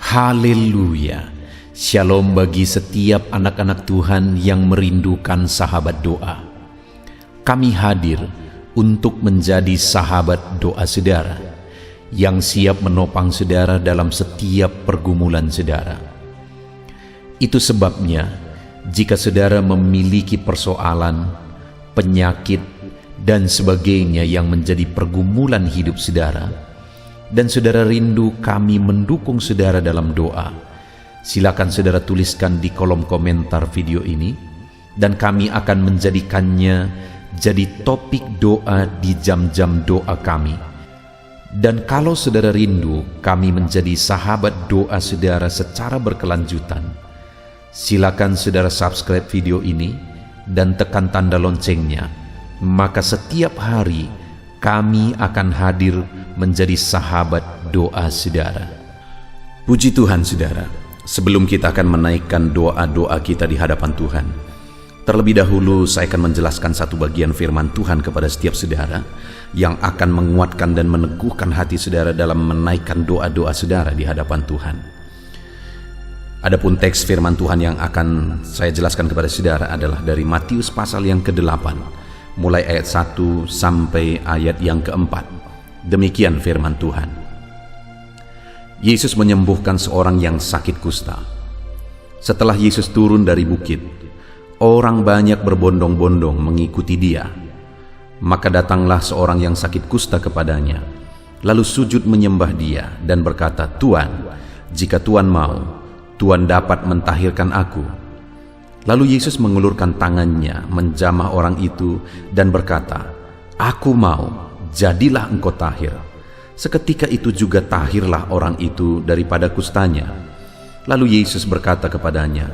Haleluya. Shalom bagi setiap anak-anak Tuhan yang merindukan sahabat doa. Kami hadir untuk menjadi sahabat doa saudara, yang siap menopang saudara dalam setiap pergumulan saudara. Itu sebabnya, jika saudara memiliki persoalan, penyakit, dan sebagainya yang menjadi pergumulan hidup saudara, dan saudara rindu kami mendukung saudara dalam doa, silakan saudara tuliskan di kolom komentar video ini, dan kami akan menjadikannya jadi topik doa di jam-jam doa kami. Dan kalau saudara rindu kami menjadi sahabat doa saudara secara berkelanjutan, silakan saudara subscribe video ini dan tekan tanda loncengnya, maka setiap hari kami akan hadir menjadi sahabat doa saudara. Puji Tuhan saudara, sebelum kita akan menaikkan doa-doa kita di hadapan Tuhan, terlebih dahulu saya akan menjelaskan satu bagian firman Tuhan kepada setiap saudara yang akan menguatkan dan meneguhkan hati saudara dalam menaikkan doa-doa saudara di hadapan Tuhan. Adapun teks firman Tuhan yang akan saya jelaskan kepada saudara adalah dari Matius pasal yang ke-8, mulai ayat 1 sampai ayat yang ke-4. Demikian firman Tuhan. Yesus menyembuhkan seorang yang sakit kusta. Setelah Yesus turun dari bukit, orang banyak berbondong-bondong mengikuti dia. Maka datanglah seorang yang sakit kusta kepadanya, lalu sujud menyembah dia dan berkata, "Tuan, jika Tuan mau, Tuan dapat mentahirkan aku." Lalu Yesus mengulurkan tangannya menjamah orang itu dan berkata, "Aku mau, jadilah engkau tahir." Seketika itu juga tahirlah orang itu daripada kustanya. Lalu Yesus berkata kepadanya,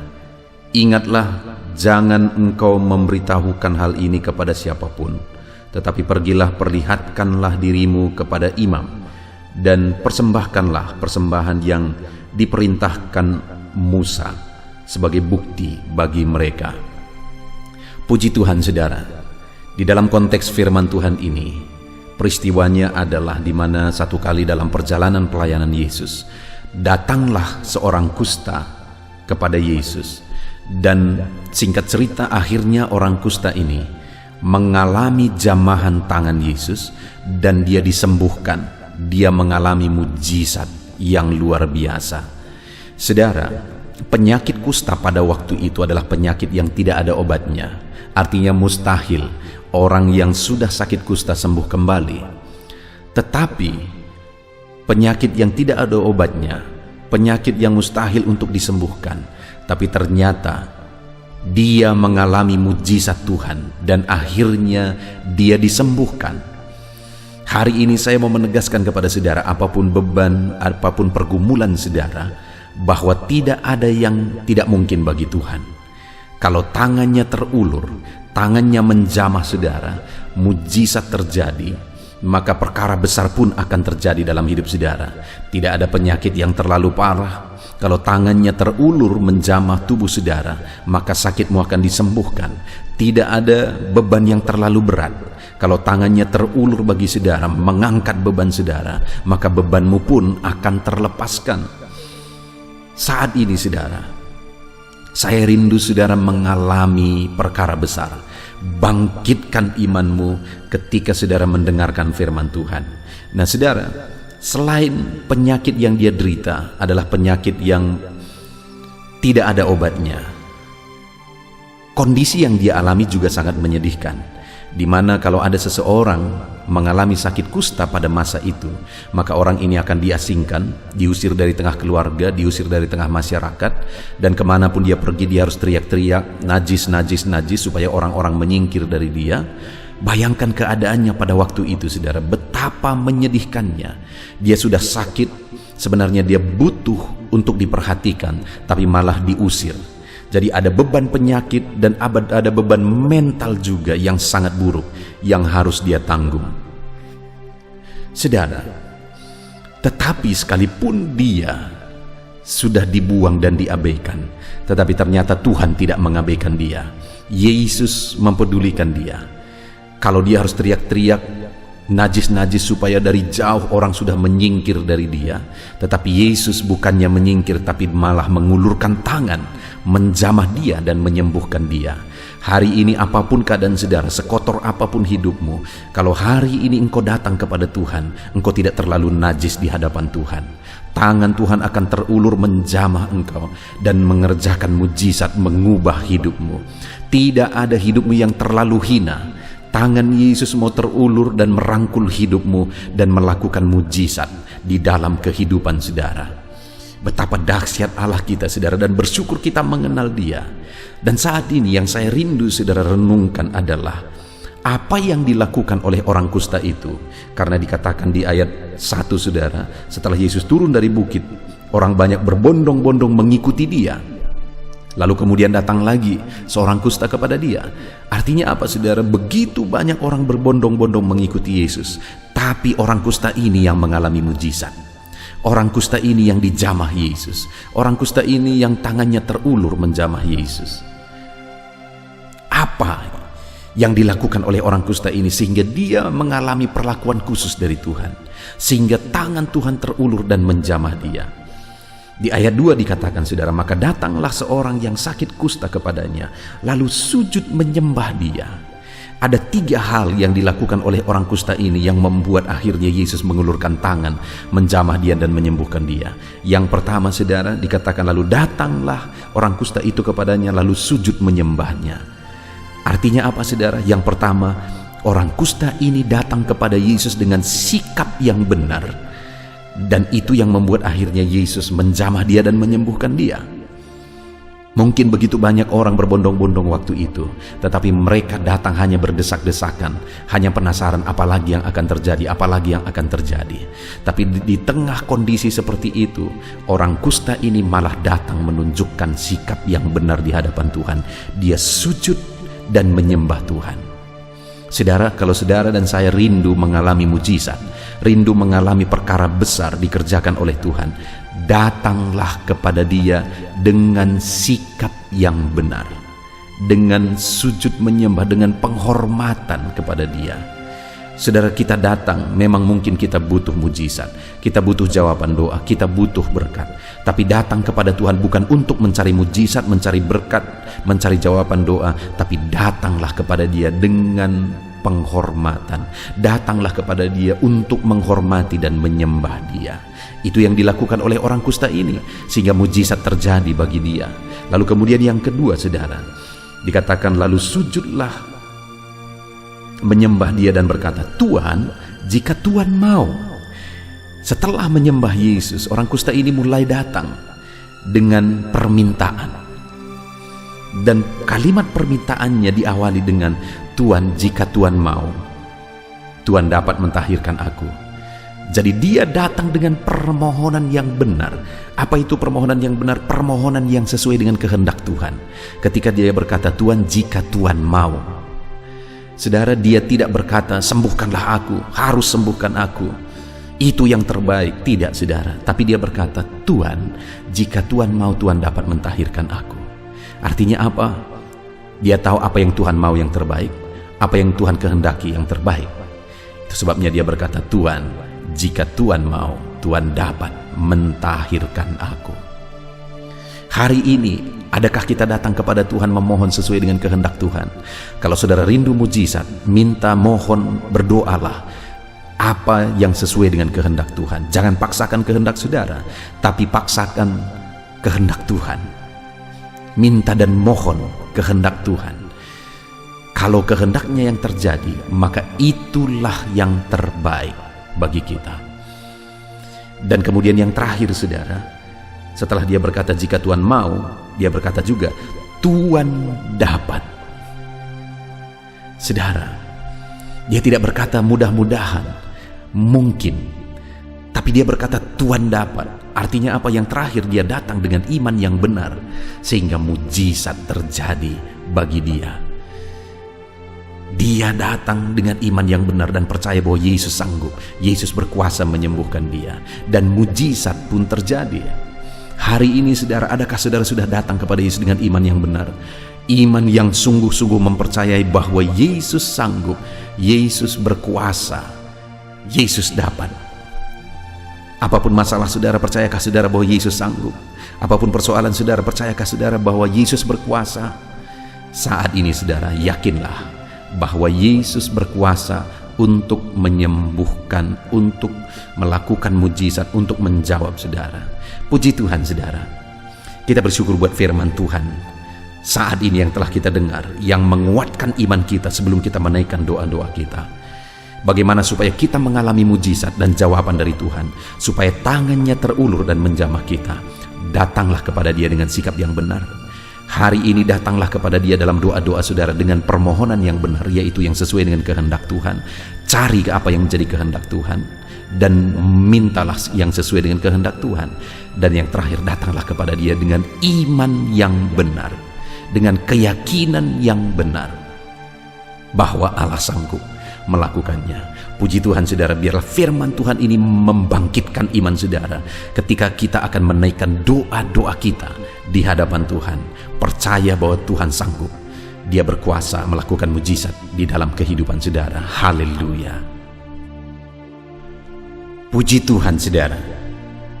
"Ingatlah, jangan engkau memberitahukan hal ini kepada siapapun, tetapi pergilah perlihatkanlah dirimu kepada imam, dan persembahkanlah persembahan yang diperintahkan Musa sebagai bukti bagi mereka." Puji Tuhan saudara, di dalam konteks firman Tuhan ini, peristiwanya adalah di mana satu kali dalam perjalanan pelayanan Yesus, datanglah seorang kusta kepada Yesus, dan singkat cerita akhirnya orang kusta ini mengalami jamahan tangan Yesus dan dia disembuhkan. Dia mengalami mujizat yang luar biasa. Saudara, penyakit kusta pada waktu itu adalah penyakit yang tidak ada obatnya. Artinya mustahil orang yang sudah sakit kusta sembuh kembali. Tetapi penyakit yang tidak ada obatnya, penyakit yang mustahil untuk disembuhkan, tapi ternyata dia mengalami mujizat Tuhan dan akhirnya dia disembuhkan. Hari ini saya mau menegaskan kepada saudara, apapun beban, apapun pergumulan saudara, bahwa tidak ada yang tidak mungkin bagi Tuhan. Kalau tangannya terulur, tangannya menjamah saudara, mujizat terjadi, maka perkara besar pun akan terjadi dalam hidup saudara. Tidak ada penyakit yang terlalu parah. Kalau tangannya terulur menjamah tubuh saudara, maka sakitmu akan disembuhkan. Tidak ada beban yang terlalu berat. Kalau tangannya terulur bagi saudara mengangkat beban saudara, maka bebanmu pun akan terlepaskan. Saat ini saudara, saya rindu saudara mengalami perkara besar. Bangkitkan imanmu ketika saudara mendengarkan firman Tuhan. Nah saudara, selain penyakit yang dia derita adalah penyakit yang tidak ada obatnya, kondisi yang dia alami juga sangat menyedihkan. Di mana kalau ada seseorang mengalami sakit kusta pada masa itu, maka orang ini akan diasingkan, diusir dari tengah keluarga, diusir dari tengah masyarakat, dan kemanapun dia pergi dia harus teriak-teriak, "Najis, najis, najis," supaya orang-orang menyingkir dari dia. Bayangkan keadaannya pada waktu itu saudara, betapa menyedihkannya. Dia sudah sakit, sebenarnya dia butuh untuk diperhatikan, tapi malah diusir. Jadi ada beban penyakit dan ada beban mental juga yang sangat buruk yang harus dia tanggung. Saudara, tetapi sekalipun dia sudah dibuang dan diabaikan, tetapi ternyata Tuhan tidak mengabaikan dia. Yesus mempedulikan dia. Kalau dia harus teriak-teriak, najis-najis supaya dari jauh orang sudah menyingkir dari dia. Tetapi Yesus bukannya menyingkir, tapi malah mengulurkan tangan, menjamah dia dan menyembuhkan dia. Hari ini apapun keadaan saudara, sekotor apapun hidupmu, kalau hari ini engkau datang kepada Tuhan, engkau tidak terlalu najis di hadapan Tuhan. Tangan Tuhan akan terulur menjamah engkau dan mengerjakan mujizat mengubah hidupmu. Tidak ada hidupmu yang terlalu hina. Tangan Yesus mau terulur dan merangkul hidupmu dan melakukan mujizat di dalam kehidupan saudara. Betapa dahsyat Allah kita saudara, dan bersyukur kita mengenal Dia. Dan saat ini yang saya rindu saudara renungkan adalah apa yang dilakukan oleh orang kusta itu. Karena dikatakan di ayat 1 saudara, setelah Yesus turun dari bukit, orang banyak berbondong-bondong mengikuti Dia. Lalu kemudian datang lagi seorang kusta kepada dia. Artinya apa saudara? Begitu banyak orang berbondong-bondong mengikuti Yesus, tapi orang kusta ini yang mengalami mujizat. Orang kusta ini yang dijamah Yesus. Orang kusta ini yang tangannya terulur menjamah Yesus. Apa yang dilakukan oleh orang kusta ini sehingga dia mengalami perlakuan khusus dari Tuhan, sehingga tangan Tuhan terulur dan menjamah dia? Di ayat 2 dikatakan saudara, maka datanglah seorang yang sakit kusta kepadanya, lalu sujud menyembah dia. Ada 3 hal yang dilakukan oleh orang kusta ini yang membuat akhirnya Yesus mengulurkan tangan, menjamah dia dan menyembuhkan dia. Yang pertama saudara, dikatakan lalu datanglah orang kusta itu kepadanya, lalu sujud menyembahnya. Artinya apa saudara? Yang pertama, orang kusta ini datang kepada Yesus dengan sikap yang benar. Dan itu yang membuat akhirnya Yesus menjamah dia dan menyembuhkan dia. Mungkin begitu banyak orang berbondong-bondong waktu itu, tetapi mereka datang hanya berdesak-desakan, hanya penasaran apalagi yang akan terjadi, apalagi yang akan terjadi. Tapi di tengah kondisi seperti itu, orang kusta ini malah datang menunjukkan sikap yang benar di hadapan Tuhan. Dia sujud dan menyembah Tuhan. Saudara, kalau saudara dan saya rindu mengalami mujizat, rindu mengalami perkara besar dikerjakan oleh Tuhan, datanglah kepada Dia dengan sikap yang benar, dengan sujud menyembah, dengan penghormatan kepada Dia. Saudara, kita datang, memang mungkin kita butuh mujizat, kita butuh jawaban doa, kita butuh berkat. Tapi datang kepada Tuhan bukan untuk mencari mujizat, mencari berkat, mencari jawaban doa, tapi datanglah kepada Dia dengan penghormatan. Datanglah kepada Dia untuk menghormati dan menyembah Dia. Itu yang dilakukan oleh orang kusta ini, sehingga mujizat terjadi bagi dia. Lalu kemudian yang kedua saudara, dikatakan lalu sujudlah menyembah dia dan berkata, Tuhan, jika Tuhan mau. Setelah menyembah Yesus, orang kusta ini mulai datang dengan permintaan. Dan kalimat permintaannya diawali dengan, Tuhan, jika Tuhan mau, Tuhan dapat mentahirkan aku. Jadi dia datang dengan permohonan yang benar. Apa itu permohonan yang benar? Permohonan yang sesuai dengan kehendak Tuhan. Ketika dia berkata, Tuhan, jika Tuhan mau. Saudara, dia tidak berkata, sembuhkanlah aku, harus sembuhkan aku, itu yang terbaik. Tidak saudara, tapi dia berkata, Tuhan, jika Tuhan mau, Tuhan dapat mentahirkan aku. Artinya apa? Dia tahu apa yang Tuhan mau yang terbaik, apa yang Tuhan kehendaki yang terbaik. Itu sebabnya dia berkata, Tuhan, jika Tuhan mau, Tuhan dapat mentahirkan aku. Hari ini, adakah kita datang kepada Tuhan memohon sesuai dengan kehendak Tuhan? Kalau saudara rindu mujizat, minta, mohon, berdoalah apa yang sesuai dengan kehendak Tuhan. Jangan paksakan kehendak saudara, tapi paksakan kehendak Tuhan. Minta dan mohon kehendak Tuhan. Kalau kehendaknya yang terjadi, maka itulah yang terbaik bagi kita. Dan kemudian yang terakhir saudara, setelah dia berkata jika Tuhan mau, dia berkata juga Tuhan dapat. Saudara, dia tidak berkata mudah-mudahan, mungkin, tapi dia berkata Tuhan dapat. Artinya apa? Yang terakhir dia datang dengan iman yang benar, sehingga mujizat terjadi bagi dia. Dia datang dengan iman yang benar dan percaya bahwa Yesus sanggup, Yesus berkuasa menyembuhkan dia, dan mujizat pun terjadi. Hari ini saudara, adakah saudara sudah datang kepada Yesus dengan iman yang benar? Iman yang sungguh-sungguh mempercayai bahwa Yesus sanggup, Yesus berkuasa Yesus dapat. Apapun masalah saudara, percayakah saudara bahwa Yesus sanggup? Apapun persoalan saudara, percayakah saudara bahwa Yesus berkuasa? Saat ini saudara, yakinlah bahwa Yesus berkuasa untuk menyembuhkan, untuk melakukan mujizat, untuk menjawab saudara. Puji Tuhan saudara. Kita bersyukur buat firman Tuhan saat ini yang telah kita dengar, yang menguatkan iman kita sebelum kita menaikkan doa-doa kita. Bagaimana supaya kita mengalami mujizat dan jawaban dari Tuhan, supaya tangannya terulur dan menjamah kita. Datanglah kepada Dia dengan sikap yang benar. Hari ini datanglah kepada Dia dalam doa-doa saudara dengan permohonan yang benar, yaitu yang sesuai dengan kehendak Tuhan. Cari apa yang menjadi kehendak Tuhan dan mintalah yang sesuai dengan kehendak Tuhan. Dan yang terakhir, datanglah kepada Dia dengan iman yang benar, dengan keyakinan yang benar bahwa Allah sanggup melakukannya. Puji Tuhan saudara, biarlah firman Tuhan ini membangkitkan iman saudara ketika kita akan menaikkan doa-doa kita di hadapan Tuhan. Percaya bahwa Tuhan sanggup, Dia berkuasa melakukan mujizat di dalam kehidupan saudara. Haleluya. Puji Tuhan saudara,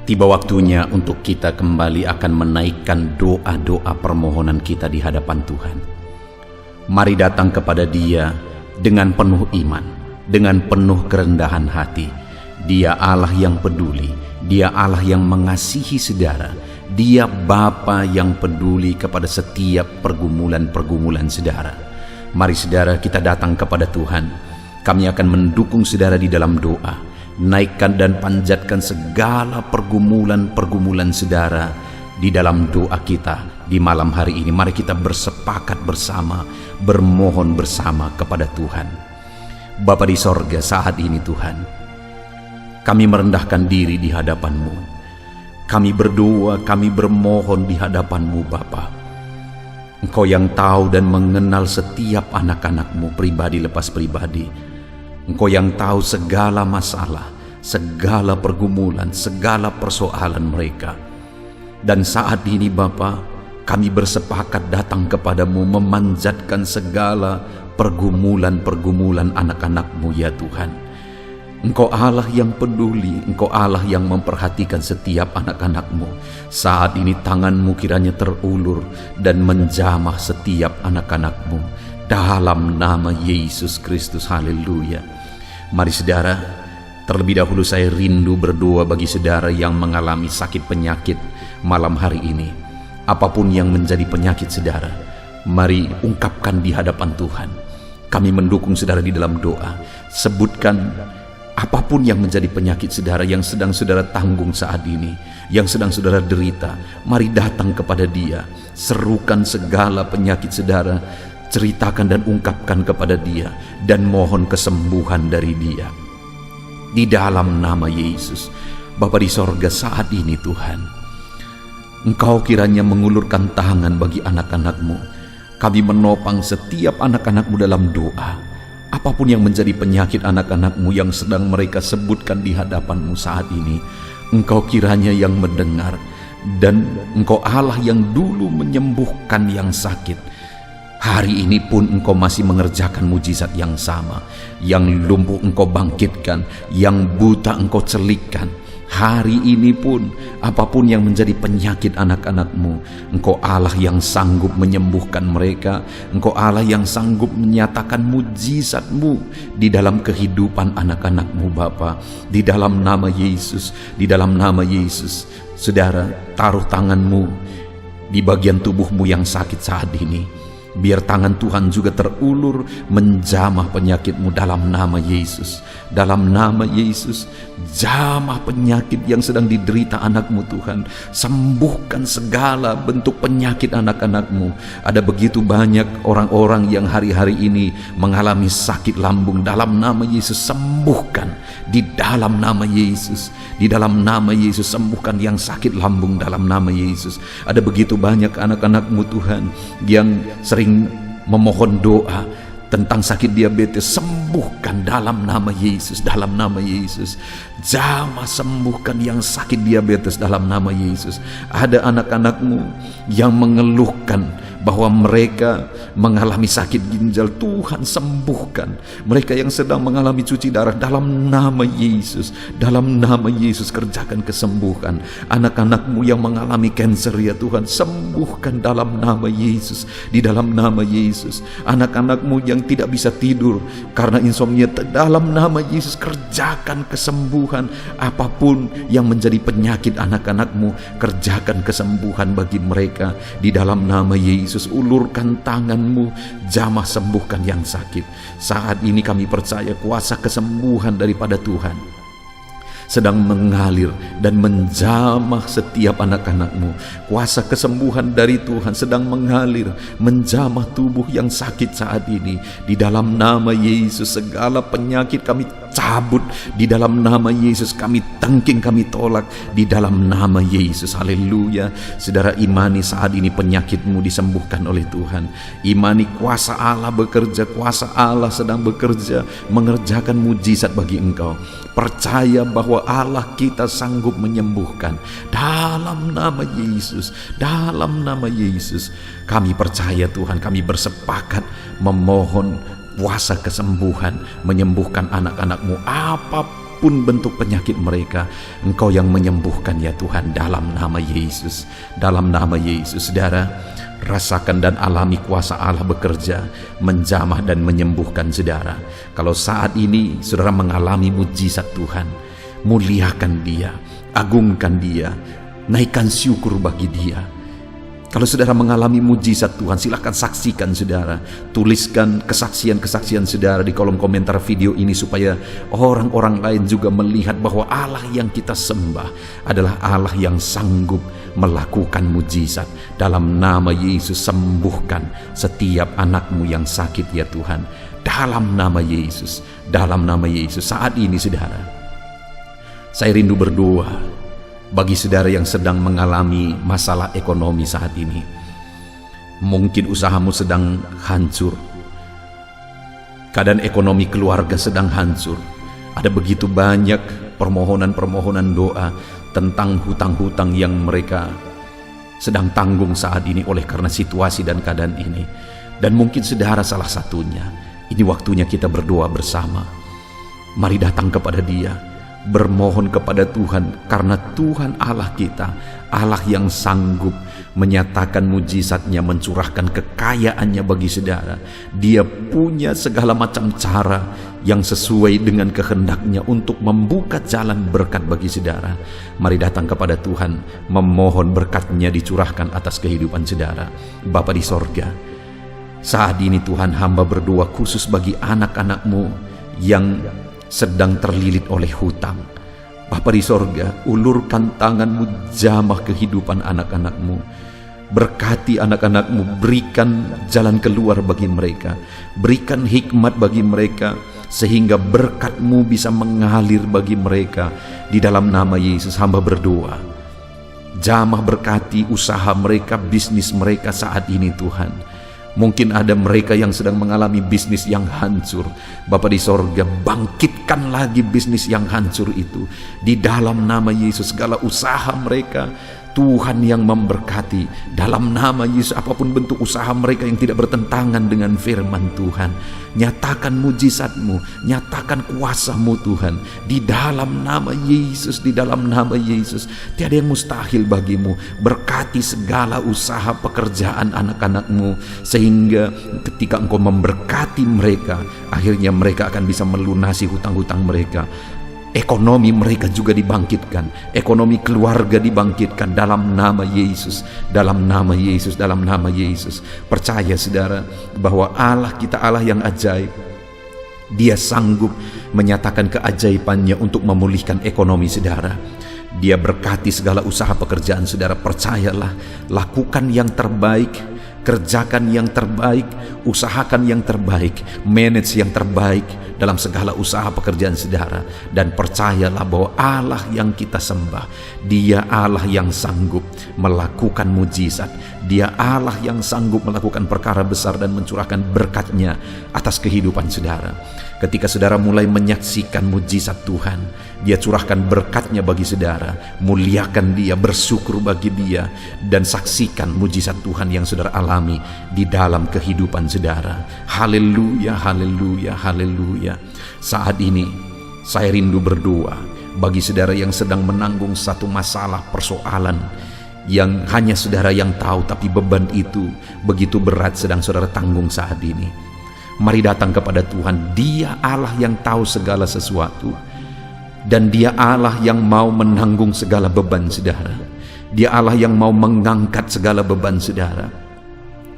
tiba waktunya untuk kita kembali akan menaikkan doa-doa permohonan kita di hadapan Tuhan. Mari datang kepada Dia dengan penuh iman, dengan penuh kerendahan hati. Dia Allah yang peduli, Dia Allah yang mengasihi saudara, Dia Bapa yang peduli kepada setiap pergumulan-pergumulan saudara. Mari saudara, kita datang kepada Tuhan. Kami akan mendukung saudara di dalam doa. Naikkan dan panjatkan segala pergumulan-pergumulan saudara di dalam doa kita di malam hari ini. Mari kita bersepakat bersama, bermohon bersama kepada Tuhan. Bapa di sorga, saat ini Tuhan, kami merendahkan diri di hadapan-Mu. Kami berdoa, kami bermohon di hadapan-Mu Bapa. Engkau yang tahu dan mengenal setiap anak-anak-Mu pribadi lepas pribadi. Engkau yang tahu segala masalah, segala pergumulan, segala persoalan mereka. Dan saat ini Bapa, kami bersepakat datang kepadamu memanjatkan segala pergumulan-pergumulan anak-anak-Mu ya Tuhan. Engkau Allah yang peduli, Engkau Allah yang memperhatikan setiap anak-anak-Mu. Saat ini tangan-Mu kiranya terulur dan menjamah setiap anak-anak-Mu dalam nama Yesus Kristus. Haleluya. Mari saudara, terlebih dahulu saya rindu berdoa bagi saudara yang mengalami sakit penyakit malam hari ini. Apapun yang menjadi penyakit saudara, mari ungkapkan di hadapan Tuhan. Kami mendukung saudara di dalam doa. Sebutkan apapun yang menjadi penyakit saudara yang sedang saudara tanggung saat ini, yang sedang saudara derita. Mari datang kepada Dia. Serukan segala penyakit saudara, ceritakan dan ungkapkan kepada Dia, dan mohon kesembuhan dari Dia di dalam nama Yesus. Bapa di sorga, saat ini Tuhan, Engkau kiranya mengulurkan tangan bagi anak-anak-Mu. Kami menopang setiap anak-anak-Mu dalam doa. Apapun yang menjadi penyakit anak-anak-Mu yang sedang mereka sebutkan di hadapan-Mu saat ini, Engkau kiranya yang mendengar. Dan Engkau Allah yang dulu menyembuhkan yang sakit. Hari ini pun Engkau masih mengerjakan mujizat yang sama. Yang lumpuh Engkau bangkitkan, yang buta Engkau celikkan. Hari ini pun apapun yang menjadi penyakit anak-anak-Mu, Engkau Allah yang sanggup menyembuhkan mereka. Engkau Allah yang sanggup menyatakan mujizat-Mu di dalam kehidupan anak-anak-Mu Bapa. Di dalam nama Yesus, di dalam nama Yesus. Saudara, taruh tangan-Mu di bagian tubuh-Mu yang sakit saat ini. Biar tangan Tuhan juga terulur menjamah penyakit-Mu dalam nama Yesus. Dalam nama Yesus, jamah penyakit yang sedang diderita anak-Mu Tuhan. Sembuhkan segala bentuk penyakit anak-anak-Mu. Ada begitu banyak orang-orang yang hari-hari ini mengalami sakit lambung. Dalam nama Yesus, sembuhkan di dalam nama Yesus. Di dalam nama Yesus, sembuhkan yang sakit lambung dalam nama Yesus. Ada begitu banyak anak-anak-Mu Tuhan yang sering memohon doa tentang sakit diabetes. Sembuhkan dalam nama Yesus, dalam nama Yesus. Jamah sembuhkan yang sakit diabetes dalam nama Yesus. Ada anak-anak-Mu yang mengeluhkan bahwa mereka mengalami sakit ginjal, Tuhan sembuhkan. Mereka yang sedang mengalami cuci darah, dalam nama Yesus, dalam nama Yesus kerjakan kesembuhan. Anak-anakmu yang mengalami kanker ya Tuhan, sembuhkan dalam nama Yesus, di dalam nama Yesus. Anak-anakmu yang tidak bisa tidur karena insomnia, dalam nama Yesus kerjakan kesembuhan. Apapun yang menjadi penyakit anak-anakmu, kerjakan kesembuhan bagi mereka di dalam nama Yesus. Ulurkan tanganmu, jamah sembuhkan yang sakit. Saat ini kami percaya kuasa kesembuhan daripada Tuhan sedang mengalir dan menjamah setiap anak-anakmu. Kuasa kesembuhan dari Tuhan sedang mengalir, menjamah tubuh yang sakit saat ini. Di dalam nama Yesus, segala penyakit kami cabut. Di dalam nama Yesus kami tangking, kami tolak. Di dalam nama Yesus, haleluya. Saudara, imani saat ini penyakitmu disembuhkan oleh Tuhan. Imani kuasa Allah bekerja, kuasa Allah sedang bekerja, mengerjakan mujizat bagi engkau. Percaya bahwa Allah kita sanggup menyembuhkan. Dalam nama Yesus, dalam nama Yesus, kami percaya Tuhan, kami bersepakat memohon kuasa kesembuhan, menyembuhkan anak-anakmu apapun bentuk penyakit mereka. Engkau yang menyembuhkan ya Tuhan, dalam nama Yesus, dalam nama Yesus. Saudara, rasakan dan alami kuasa Allah bekerja, menjamah dan menyembuhkan saudara. Kalau saat ini saudara mengalami mujizat Tuhan, muliakan Dia, agungkan Dia, naikkan syukur bagi Dia. Kalau saudara mengalami mujizat Tuhan, silakan saksikan saudara. Tuliskan kesaksian-kesaksian saudara di kolom komentar video ini supaya orang-orang lain juga melihat bahwa Allah yang kita sembah adalah Allah yang sanggup melakukan mujizat. Dalam nama Yesus, sembuhkan setiap anakmu yang sakit ya Tuhan. Dalam nama Yesus, dalam nama Yesus. Saat ini saudara, saya rindu berdoa bagi saudara yang sedang mengalami masalah ekonomi saat ini. Mungkin usahamu sedang hancur, keadaan ekonomi keluarga sedang hancur. Ada begitu banyak permohonan-permohonan doa tentang hutang-hutang yang mereka sedang tanggung saat ini oleh karena situasi dan keadaan ini. Dan mungkin saudara salah satunya. Ini waktunya kita berdoa bersama. Mari datang kepada Dia, bermohon kepada Tuhan, karena Tuhan Allah kita, Allah yang sanggup menyatakan mujizatnya, mencurahkan kekayaannya bagi saudara. Dia punya segala macam cara yang sesuai dengan kehendaknya untuk membuka jalan berkat bagi saudara. Mari datang kepada Tuhan, memohon berkatnya dicurahkan atas kehidupan saudara. Bapa di sorga, saat ini Tuhan, hamba berdoa khusus bagi anak-anakmu yang sedang terlilit oleh hutang. Bapa di sorga, ulurkan tanganmu, jamah kehidupan anak-anakmu. Berkati anak-anakmu, berikan jalan keluar bagi mereka, berikan hikmat bagi mereka, sehingga berkat-Mu bisa mengalir bagi mereka. Di dalam nama Yesus hamba berdoa, jamah berkati usaha mereka, bisnis mereka saat ini Tuhan. Mungkin ada mereka yang sedang mengalami bisnis yang hancur. Bapa di sorga, bangkitkan lagi bisnis yang hancur itu. Di dalam nama Yesus, segala usaha mereka, Tuhan yang memberkati. Dalam nama Yesus, apapun bentuk usaha mereka yang tidak bertentangan dengan firman Tuhan, nyatakan mujizat-Mu, nyatakan kuasa-Mu Tuhan. Di dalam nama Yesus, di dalam nama Yesus, tiada yang mustahil bagi-Mu. Berkati segala usaha pekerjaan anak-anak-Mu, sehingga ketika Engkau memberkati mereka, akhirnya mereka akan bisa melunasi hutang-hutang mereka. Ekonomi mereka juga dibangkitkan, ekonomi keluarga dibangkitkan dalam nama Yesus, dalam nama Yesus, dalam nama Yesus. Percaya saudara bahwa Allah kita Allah yang ajaib. Dia sanggup menyatakan keajaibannya untuk memulihkan ekonomi saudara. Dia berkati segala usaha pekerjaan saudara. Percayalah, lakukan yang terbaik, kerjakan yang terbaik, usahakan yang terbaik, manage yang terbaik dalam segala usaha pekerjaan saudara. Dan percayalah bahwa Allah yang kita sembah, Dia Allah yang sanggup melakukan mujizat. Dia Allah yang sanggup melakukan perkara besar dan mencurahkan berkat-Nya atas kehidupan saudara. Ketika saudara mulai menyaksikan mujizat Tuhan, Dia curahkan berkat-Nya bagi saudara. Muliakan Dia, bersyukur bagi Dia, dan saksikan mujizat Tuhan yang saudara alami alami di dalam kehidupan saudara. Haleluya, haleluya, haleluya. Saat ini saya rindu berdoa bagi saudara yang sedang menanggung satu masalah persoalan yang hanya saudara yang tahu, tapi beban itu begitu berat sedang saudara tanggung saat ini. Mari datang kepada Tuhan. Dia Allah yang tahu segala sesuatu, dan Dia Allah yang mau menanggung segala beban saudara. Dia Allah yang mau mengangkat segala beban saudara.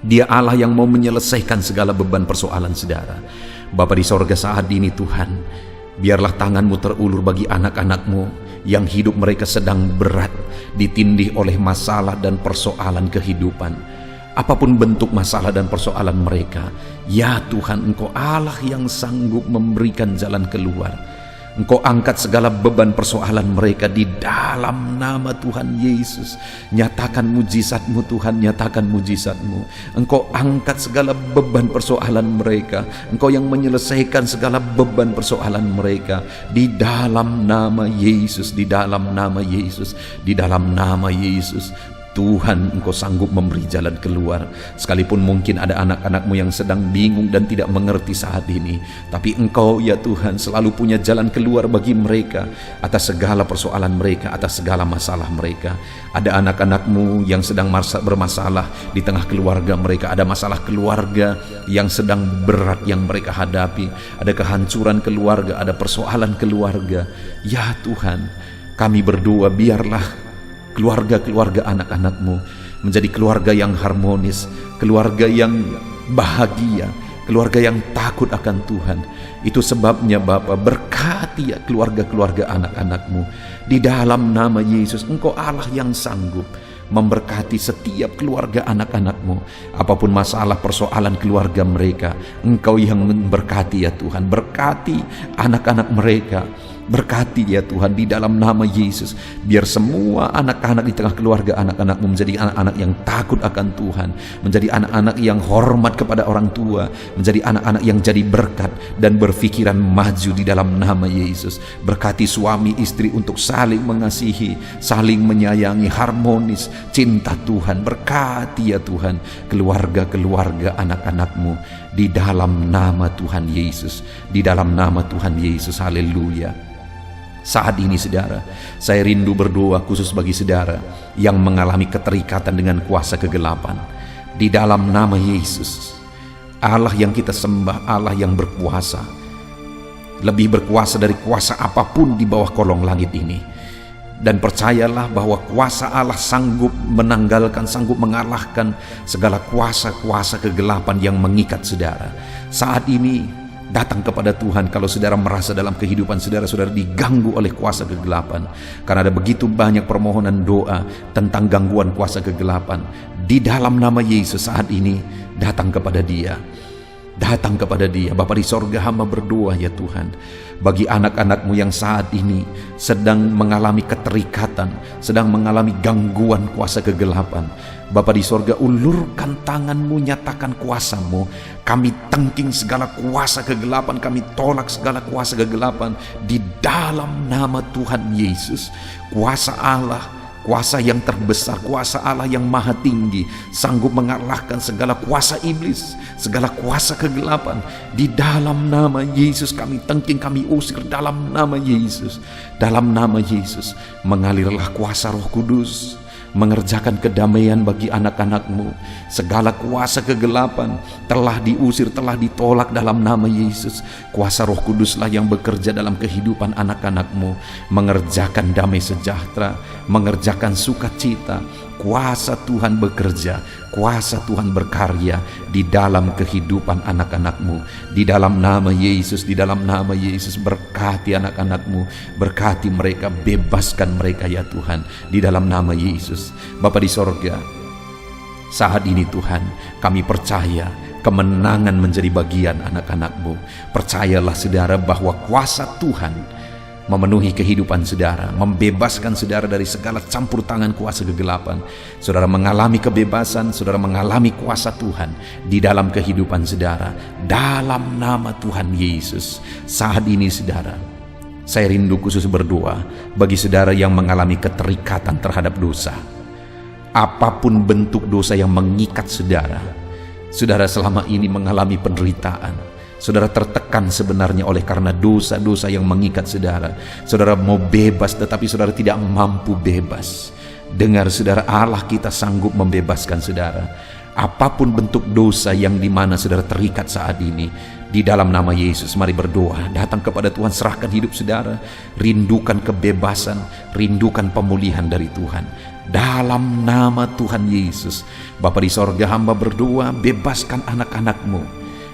Dia Allah yang mau menyelesaikan segala beban persoalan saudara. Bapa di sorga, saat ini Tuhan, biarlah tangan-Mu terulur bagi anak-anak-Mu yang hidup mereka sedang berat, ditindih oleh masalah dan persoalan kehidupan. Apapun bentuk masalah dan persoalan mereka, ya Tuhan, Engkau Allah yang sanggup memberikan jalan keluar. Engkau angkat segala beban persoalan mereka di dalam nama Tuhan Yesus. Nyatakan mujizat-Mu Tuhan, nyatakan mujizat-Mu. Engkau angkat segala beban persoalan mereka. Engkau yang menyelesaikan segala beban persoalan mereka di dalam nama Yesus, di dalam nama Yesus, di dalam nama Yesus. Tuhan, Engkau sanggup memberi jalan keluar. Sekalipun mungkin ada anak-anak-Mu yang sedang bingung dan tidak mengerti saat ini, tapi Engkau ya Tuhan selalu punya jalan keluar bagi mereka atas segala persoalan mereka, atas segala masalah mereka. Ada anak-anak-Mu yang sedang bermasalah di tengah keluarga mereka. Ada masalah keluarga yang sedang berat yang mereka hadapi. Ada kehancuran keluarga, ada persoalan keluarga. Ya Tuhan, kami berdoa biarlah keluarga-keluarga anak-anak-Mu menjadi keluarga yang harmonis, keluarga yang bahagia, keluarga yang takut akan Tuhan. Itu sebabnya Bapa, berkati ya keluarga-keluarga anak-anak-Mu di dalam nama Yesus. Engkau Allah yang sanggup memberkati setiap keluarga anak-anak-Mu. Apapun masalah persoalan keluarga mereka, Engkau yang memberkati ya Tuhan. Berkati anak-anak mereka, berkati ya Tuhan di dalam nama Yesus. Biar semua anak-anak di tengah keluarga anak-anak-Mu menjadi anak-anak yang takut akan Tuhan, menjadi anak-anak yang hormat kepada orang tua, menjadi anak-anak yang jadi berkat dan berpikiran maju di dalam nama Yesus. Berkati suami istri untuk saling mengasihi, saling menyayangi, harmonis, cinta Tuhan. Berkati ya Tuhan keluarga-keluarga anak-anak-Mu di dalam nama Tuhan Yesus, di dalam nama Tuhan Yesus. Haleluya. Saat ini saudara, saya rindu berdoa khusus bagi saudara yang mengalami keterikatan dengan kuasa kegelapan. Di dalam nama Yesus, Allah yang kita sembah, Allah yang berkuasa, lebih berkuasa dari kuasa apapun di bawah kolong langit ini. Dan percayalah bahwa kuasa Allah sanggup menanggalkan, sanggup mengalahkan segala kuasa-kuasa kegelapan yang mengikat saudara. Saat ini datang kepada Tuhan kalau saudara merasa dalam kehidupan saudara diganggu oleh kuasa kegelapan. Karena ada begitu banyak permohonan doa tentang gangguan kuasa kegelapan. Di dalam nama Yesus saat ini datang kepada Dia. Datang kepada Dia. Bapa di sorga, hamba berdoa ya Tuhan, bagi anak-anak-Mu yang saat ini sedang mengalami keterikatan, sedang mengalami gangguan kuasa kegelapan. Bapa di sorga, ulurkan tangan-Mu, nyatakan kuasa-Mu. Kami tengking segala kuasa kegelapan, kami tolak segala kuasa kegelapan di dalam nama Tuhan Yesus. Kuasa Allah, kuasa yang terbesar, kuasa Allah yang maha tinggi, sanggup mengalahkan segala kuasa iblis, segala kuasa kegelapan. Di dalam nama Yesus kami tengking, kami usir dalam nama Yesus. Dalam nama Yesus mengalirlah kuasa Roh Kudus, mengerjakan kedamaian bagi anak-anak-Mu. Segala kuasa kegelapan telah diusir, telah ditolak dalam nama Yesus. Kuasa Roh Kuduslah yang bekerja dalam kehidupan anak-anak-Mu, mengerjakan damai sejahtera, mengerjakan sukacita. Kuasa Tuhan bekerja, kuasa Tuhan berkarya di dalam kehidupan anak-anak-Mu. Di dalam nama Yesus, di dalam nama Yesus, berkati anak-anak-Mu, berkati mereka, bebaskan mereka ya Tuhan, di dalam nama Yesus. Bapa di sorga, saat ini Tuhan, kami percaya kemenangan menjadi bagian anak-anak-Mu. Percayalah saudara bahwa kuasa Tuhan memenuhi kehidupan saudara, membebaskan saudara dari segala campur tangan kuasa kegelapan. Saudara mengalami kebebasan, saudara mengalami kuasa Tuhan di dalam kehidupan saudara, dalam nama Tuhan Yesus. Saat ini saudara, saya rindu khusus berdoa bagi saudara yang mengalami keterikatan terhadap dosa. apapun bentuk dosa yang mengikat saudara. Saudara selama ini mengalami penderitaan, saudara tertekan sebenarnya oleh karena dosa-dosa yang mengikat saudara. Saudara mau bebas tetapi saudara tidak mampu bebas. Dengar saudara, Allah kita sanggup membebaskan saudara. Apapun bentuk dosa yang dimana saudara terikat saat ini, di dalam nama Yesus mari berdoa, datang kepada Tuhan, serahkan hidup saudara, rindukan kebebasan, rindukan pemulihan dari Tuhan. Dalam nama Tuhan Yesus, Bapa di sorga, hamba berdoa, bebaskan anak-anakmu.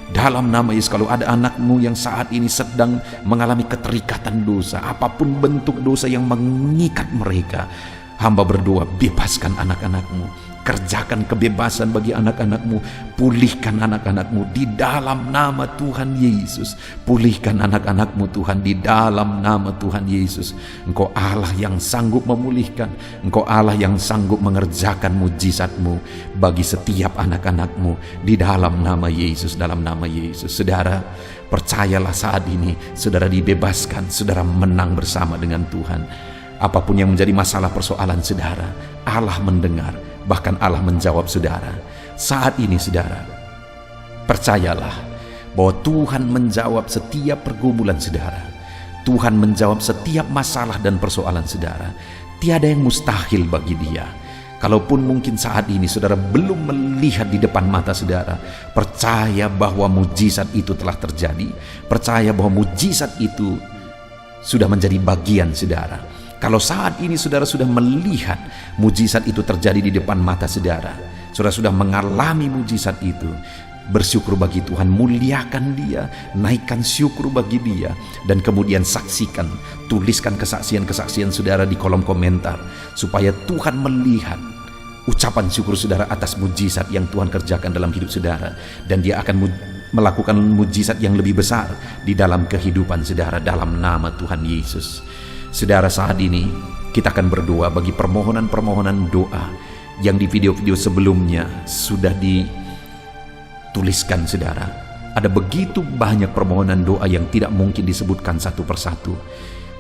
Dalam nama Yesus, kalau ada anakmu yang saat ini sedang mengalami keterikatan dosa, apapun bentuk dosa yang mengikat mereka, hamba berdoa, bebaskan anak-anakmu. Kerjakan kebebasan bagi anak-anakmu, pulihkan anak-anakmu di dalam nama Tuhan Yesus. Pulihkan anak-anakmu Tuhan di dalam nama Tuhan Yesus. Engkau Allah yang sanggup memulihkan, Engkau Allah yang sanggup mengerjakan mujizat-Mu bagi setiap anak-anakmu di dalam nama Yesus, dalam nama Yesus. Saudara, percayalah saat ini saudara dibebaskan, saudara menang bersama dengan Tuhan. Apapun yang menjadi masalah persoalan saudara, Allah mendengar, bahkan Allah menjawab saudara. Saat ini saudara, percayalah bahwa Tuhan menjawab setiap pergumulan saudara. Tuhan menjawab setiap masalah dan persoalan saudara. Tiada yang mustahil bagi Dia. Kalaupun mungkin saat ini saudara belum melihat di depan mata saudara, percaya bahwa mujizat itu telah terjadi. Percaya bahwa mujizat itu sudah menjadi bagian saudara. Kalau saat ini saudara sudah melihat mujizat itu terjadi di depan mata saudara, saudara sudah mengalami mujizat itu, bersyukur bagi Tuhan, muliakan Dia, naikkan syukur bagi Dia, dan kemudian saksikan, tuliskan kesaksian-kesaksian saudara di kolom komentar, supaya Tuhan melihat ucapan syukur saudara atas mujizat yang Tuhan kerjakan dalam hidup saudara, dan Dia akan melakukan mujizat yang lebih besar di dalam kehidupan saudara dalam nama Tuhan Yesus. Saudara, saat ini kita akan berdoa bagi permohonan-permohonan doa yang di video-video sebelumnya sudah dituliskan saudara. Ada begitu banyak permohonan doa yang tidak mungkin disebutkan satu persatu.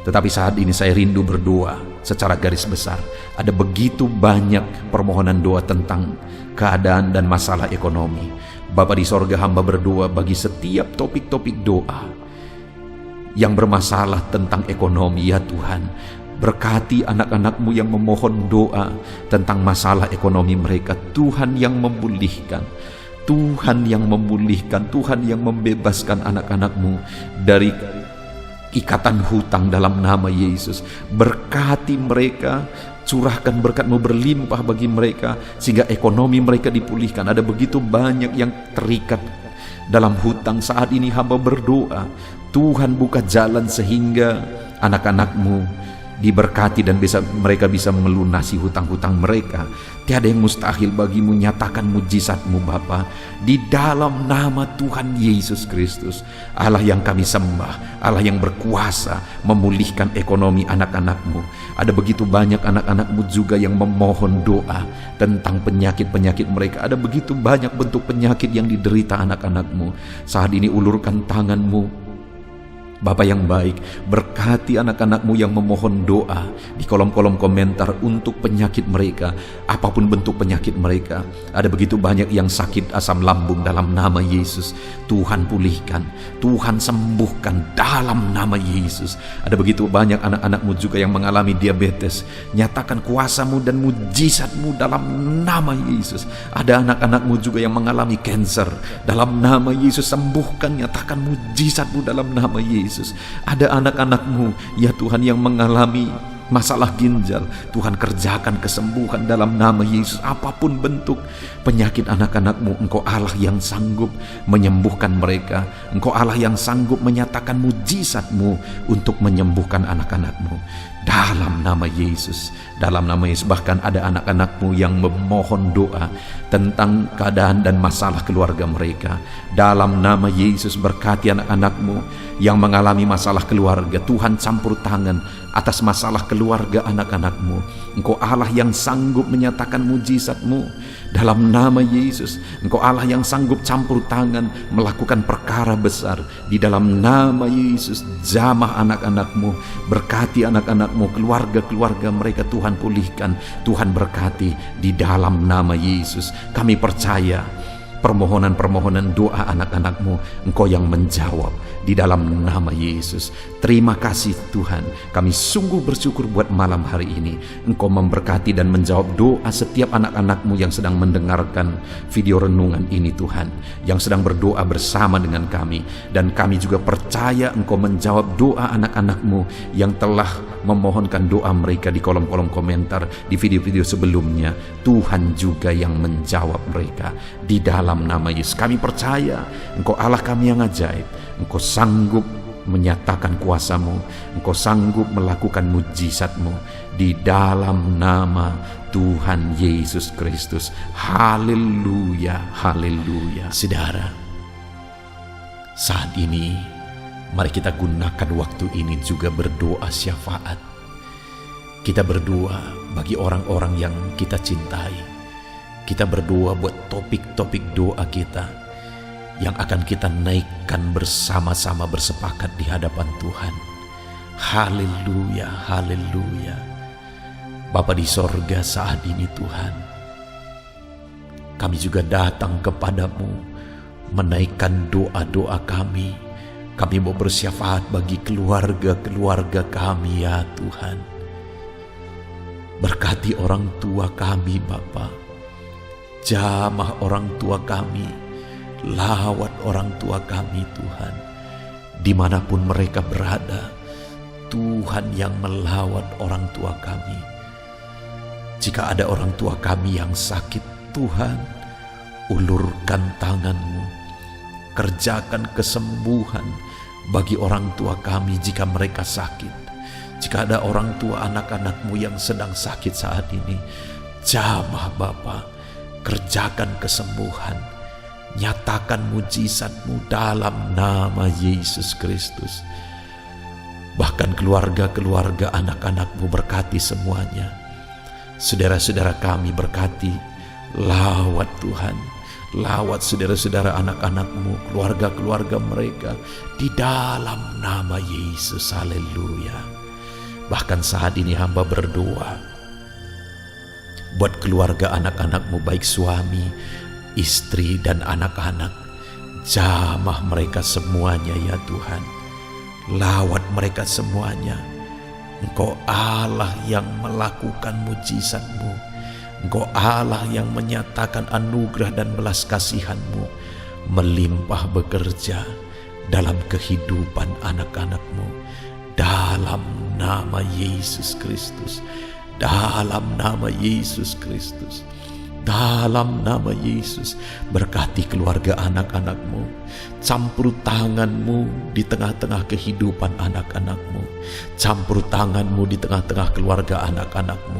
Tetapi saat ini saya rindu berdoa secara garis besar. Ada begitu banyak permohonan doa tentang keadaan dan masalah ekonomi. Bapa di sorga, hamba berdoa bagi setiap topik-topik doa yang bermasalah tentang ekonomi. Ya Tuhan, berkati anak-anak-Mu yang memohon doa tentang masalah ekonomi mereka. Tuhan yang memulihkan, Tuhan yang memulihkan, Tuhan yang membebaskan anak-anak-Mu dari ikatan hutang dalam nama Yesus. Berkati mereka, curahkan berkat-Mu berlimpah bagi mereka sehingga ekonomi mereka dipulihkan. Ada begitu banyak yang terikat dalam hutang. Saat ini hamba berdoa, Tuhan buka jalan sehingga anak-anak-Mu diberkati dan mereka bisa melunasi hutang-hutang mereka. Tiada yang mustahil bagi-Mu. Nyatakan mujizat-Mu Bapa di dalam nama Tuhan Yesus Kristus. Allah yang kami sembah, Allah yang berkuasa memulihkan ekonomi anak-anak-Mu. Ada begitu banyak anak-anak-Mu juga yang memohon doa tentang penyakit-penyakit mereka. Ada begitu banyak bentuk penyakit yang diderita anak-anak-Mu. Saat ini ulurkan tangan-Mu Bapa yang baik, berkati anak-anak-Mu yang memohon doa di kolom-kolom komentar untuk penyakit mereka, apapun bentuk penyakit mereka. Ada begitu banyak yang sakit asam lambung dalam nama Yesus. Tuhan pulihkan, Tuhan sembuhkan dalam nama Yesus. Ada begitu banyak anak-anak-Mu juga yang mengalami diabetes. Nyatakan kuasa-Mu dan mujizat-Mu dalam nama Yesus. Ada anak-anak-Mu juga yang mengalami kanker. Dalam nama Yesus sembuhkan, nyatakan mujizat-Mu dalam nama Yesus. Ada anak-anak-Mu ya Tuhan yang mengalami masalah ginjal. Tuhan kerjakan kesembuhan dalam nama Yesus. Apapun bentuk penyakit anak-anak-Mu, Engkau Allah yang sanggup menyembuhkan mereka. Engkau Allah yang sanggup menyatakan mujizat-Mu untuk menyembuhkan anak-anak-Mu dalam nama Yesus. Dalam nama Yesus. Bahkan ada anak-anak-Mu yang memohon doa tentang keadaan dan masalah keluarga mereka. Dalam nama Yesus, berkati anak-anak-Mu yang mengalami masalah keluarga, Tuhan campur tangan atas masalah keluarga anak-anak-Mu. Engkau Allah yang sanggup menyatakan mujizat-Mu dalam nama Yesus. Engkau Allah yang sanggup campur tangan melakukan perkara besar di dalam nama Yesus. Jamah anak-anak-Mu, berkati anak-anak-Mu, keluarga-keluarga mereka Tuhan pulihkan, Tuhan berkati di dalam nama Yesus. Kami percaya permohonan-permohonan doa anak-anak-Mu Engkau yang menjawab di dalam nama Yesus. Terima kasih Tuhan, kami sungguh bersyukur buat malam hari ini. Engkau memberkati dan menjawab doa setiap anak-anak-Mu yang sedang mendengarkan video renungan ini Tuhan, yang sedang berdoa bersama dengan kami. Dan kami juga percaya Engkau menjawab doa anak-anak-Mu yang telah memohonkan doa mereka di kolom-kolom komentar di video-video sebelumnya. Tuhan juga yang menjawab mereka di dalam nama Yesus. Kami percaya Engkau Allah kami yang ajaib. Engkau sanggup menyatakan kuasa-Mu, Engkau sanggup melakukan mujizat-Mu di dalam nama Tuhan Yesus Kristus. Haleluya, haleluya. Saudara, saat ini mari kita gunakan waktu ini juga berdoa syafaat. Kita berdoa bagi orang-orang yang kita cintai. Kita berdoa buat topik-topik doa kita yang akan kita naikkan bersama-sama bersepakat di hadapan Tuhan. Haleluya, haleluya. Bapa di sorga, saat ini Tuhan, kami juga datang kepadamu menaikkan doa-doa kami. Kami mau bersyafaat bagi keluarga-keluarga kami ya Tuhan. Berkati orang tua kami Bapa. Jamah orang tua kami. Lawat orang tua kami Tuhan, dimanapun mereka berada. Tuhan yang melawat orang tua kami. Jika ada orang tua kami yang sakit, Tuhan, ulurkan tangan-Mu, kerjakan kesembuhan bagi orang tua kami jika mereka sakit. Jika ada orang tua anak-anak-Mu yang sedang sakit saat ini, jamah Bapa, kerjakan kesembuhan. Nyatakan mujizat-Mu dalam nama Yesus Kristus. Bahkan keluarga-keluarga anak-anak-Mu berkati semuanya. Saudara-saudara kami berkati. Lawat Tuhan, lawat saudara-saudara anak-anak-Mu, keluarga-keluarga mereka di dalam nama Yesus. Haleluya. Bahkan saat ini hamba berdoa buat keluarga anak-anak-Mu, baik suami, istri dan anak-anak. Jamah mereka semuanya ya Tuhan. Lawat mereka semuanya. Engkau Allah yang melakukan mujizat-Mu. Engkau Allah yang menyatakan anugerah dan belas kasihan-Mu melimpah bekerja dalam kehidupan anak-anak-Mu. Dalam nama Yesus Kristus. Dalam nama Yesus Kristus. Dalam nama Yesus, berkati keluarga anak-anak-Mu. Campur tangan-Mu di tengah-tengah kehidupan anak-anak-Mu. Campur tangan-Mu di tengah-tengah keluarga anak-anak-Mu.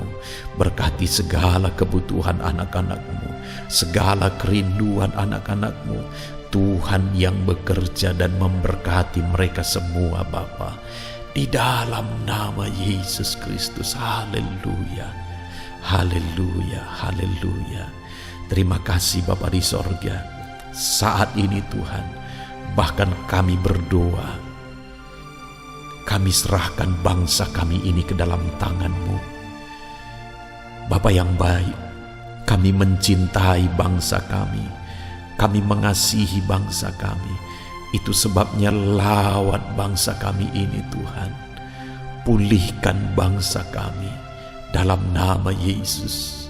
Berkati segala kebutuhan anak-anak-Mu, segala kerinduan anak-anak-Mu. Tuhan yang bekerja dan memberkati mereka semua Bapa. Di dalam nama Yesus Kristus. Haleluya. Haleluya, haleluya. Terima kasih Bapa di sorga. Saat ini Tuhan, bahkan kami berdoa, kami serahkan bangsa kami ini ke dalam tangan-Mu. Bapa yang baik, kami mencintai bangsa kami. Kami mengasihi bangsa kami. Itu sebabnya lawat bangsa kami ini Tuhan. Pulihkan bangsa kami dalam nama Yesus.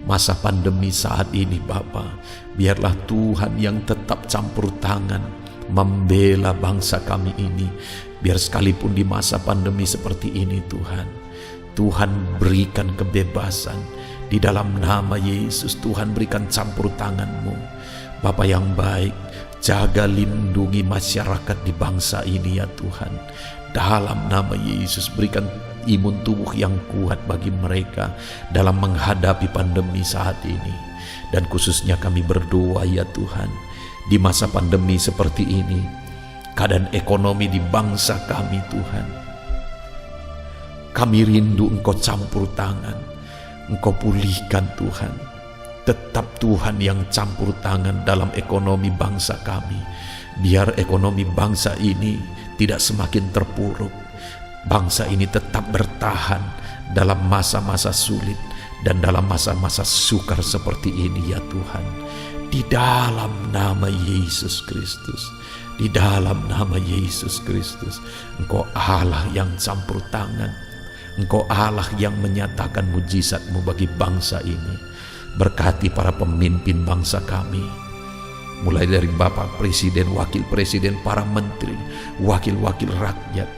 Masa pandemi saat ini Bapa, biarlah Tuhan yang tetap campur tangan membela bangsa kami ini. Biar sekalipun di masa pandemi seperti ini Tuhan, Tuhan berikan kebebasan di dalam nama Yesus. Tuhan berikan campur tangan-Mu Bapa yang baik. Jaga lindungi masyarakat di bangsa ini ya Tuhan. Dalam nama Yesus, berikan imun tubuh yang kuat bagi mereka dalam menghadapi pandemi saat ini. Dan khususnya kami berdoa ya Tuhan, di masa pandemi seperti ini, keadaan ekonomi di bangsa kami Tuhan. Kami rindu Engkau campur tangan, Engkau pulihkan Tuhan. Tetap Tuhan yang campur tangan dalam ekonomi bangsa kami. Biar ekonomi bangsa ini tidak semakin terpuruk. Bangsa ini tetap bertahan dalam masa-masa sulit dan dalam masa-masa sukar seperti ini ya Tuhan. Di dalam nama Yesus Kristus, di dalam nama Yesus Kristus, Engkau Allah yang campur tangan, Engkau Allah yang menyatakan mujizat-Mu bagi bangsa ini. Berkati para pemimpin bangsa kami, mulai dari Bapak Presiden, Wakil Presiden, para menteri, wakil-wakil rakyat.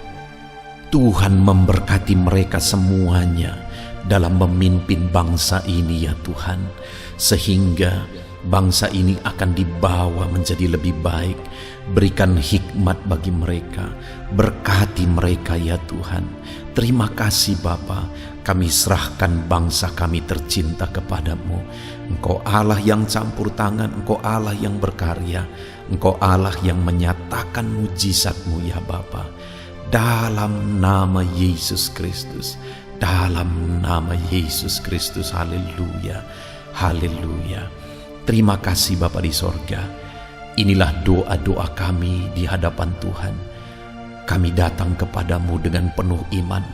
Tuhan memberkati mereka semuanya dalam memimpin bangsa ini ya Tuhan, sehingga bangsa ini akan dibawa menjadi lebih baik. Berikan hikmat bagi mereka, berkati mereka ya Tuhan. Terima kasih Bapa, kami serahkan bangsa kami tercinta kepadamu. Engkau Allah yang campur tangan, Engkau Allah yang berkarya, Engkau Allah yang menyatakan mujizat-Mu ya Bapa. Dalam nama Yesus Kristus, dalam nama Yesus Kristus, haleluya, haleluya. Terima kasih Bapa di sorga. Inilah doa-doa kami di hadapan Tuhan. Kami datang kepadamu dengan penuh iman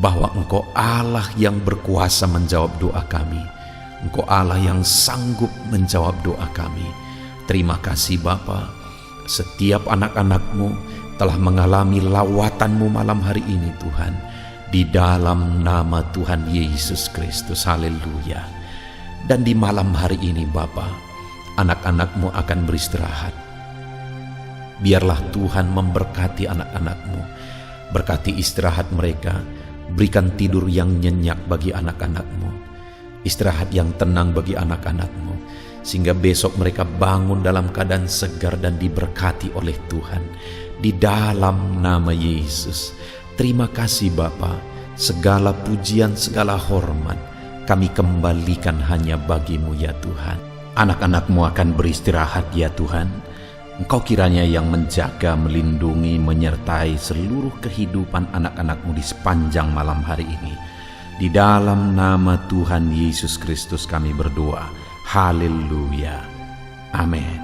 bahwa Engkau Allah yang berkuasa menjawab doa kami. Engkau Allah yang sanggup menjawab doa kami. Terima kasih Bapa. Setiap anak-anak-Mu telah mengalami lawatan-Mu malam hari ini Tuhan. Di dalam nama Tuhan Yesus Kristus, haleluya. Dan di malam hari ini Bapa, anak-anak-Mu akan beristirahat. Biarlah Tuhan memberkati anak-anak-Mu, berkati istirahat mereka, berikan tidur yang nyenyak bagi anak-anak-Mu, istirahat yang tenang bagi anak-anak-Mu, sehingga besok mereka bangun dalam keadaan segar dan diberkati oleh Tuhan. Di dalam nama Yesus, terima kasih Bapa, segala pujian, segala hormat kami kembalikan hanya bagi-Mu ya Tuhan. Anak-anak-Mu akan beristirahat ya Tuhan. Engkau kiranya yang menjaga, melindungi, menyertai seluruh kehidupan anak-anak-Mu di sepanjang malam hari ini. Di dalam nama Tuhan Yesus Kristus kami berdoa. Haleluya. Amin.